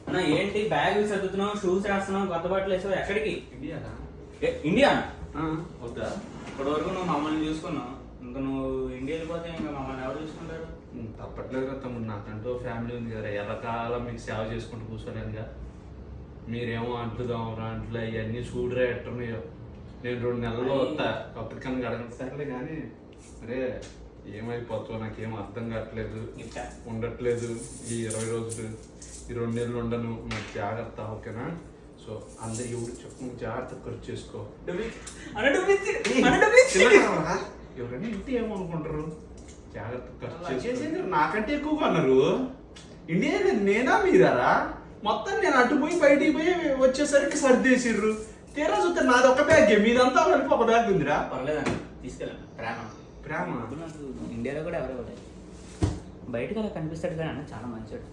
అన్న ఏంటి బ్యాగ్ చదువుతున్నావు, షూస్ వేస్తున్నావు, కొత్త బట్టలు వేసావు, ఎక్కడికి? ఇండియానా? ఇండియా వద్దా? ఇప్పటి వరకు నువ్వు మమ్మల్ని చూసుకున్నావు, ఇంకా నువ్వు ఇండియా వెళ్ళిపోతే ఇంకా మమ్మల్ని ఎవరు చూసుకుంటారు? తప్పట్లేదు కదా తమ్ముడు, నాకంటూ ఫ్యామిలీ ఉంది కదా, ఎల్లకాలం మీకు సేవ చేసుకుంటూ కూర్చోలేనుగా. మీరేమో అంటుదామరా అంట్లో ఇవన్నీ చూడరా ఎట్టున్నాయో. నేను 2 నెలల్లో వస్తా, అప్పటికన్నా అడగండి సర్లే కానీ. అరే ఏమైపోతావు నాకేం అర్థం కావట్లేదు, ఉండట్లేదు ఈ 20 రోజులు, ఈ 2 నెలలు ఉండను. నాకు జాగ్రత్త, ఓకేనా? సో అందరు ఎవరు చెప్పు, జాగ్రత్త ఖర్చు చేసుకో. ఎవరైనా ఇంటి ఏమనుకుంటారు, జాగ్రత్త ఖర్చు చేసేది. నాకంటే ఎక్కువగా అన్నారు. ఇండియా నేనా మీరారా? మొత్తం నేను అటుపోయి బయటికి పోయి వచ్చేసరికి సర్దేసిర్రు. తీరా చూస్తే నాది ఒక బ్యాగ్, మీదంతా కలిపి ఒక బ్యాగ్ ఉందిరా. పర్లేదండి, తీసుకెళ్ళండి. ప్రేమ ప్రేమ నాకు ఇండియాలో కూడా ఎవరు కూడా బయటకు అలా కనిపిస్తాడు కానీ అన్న చాలా మంచివాడు.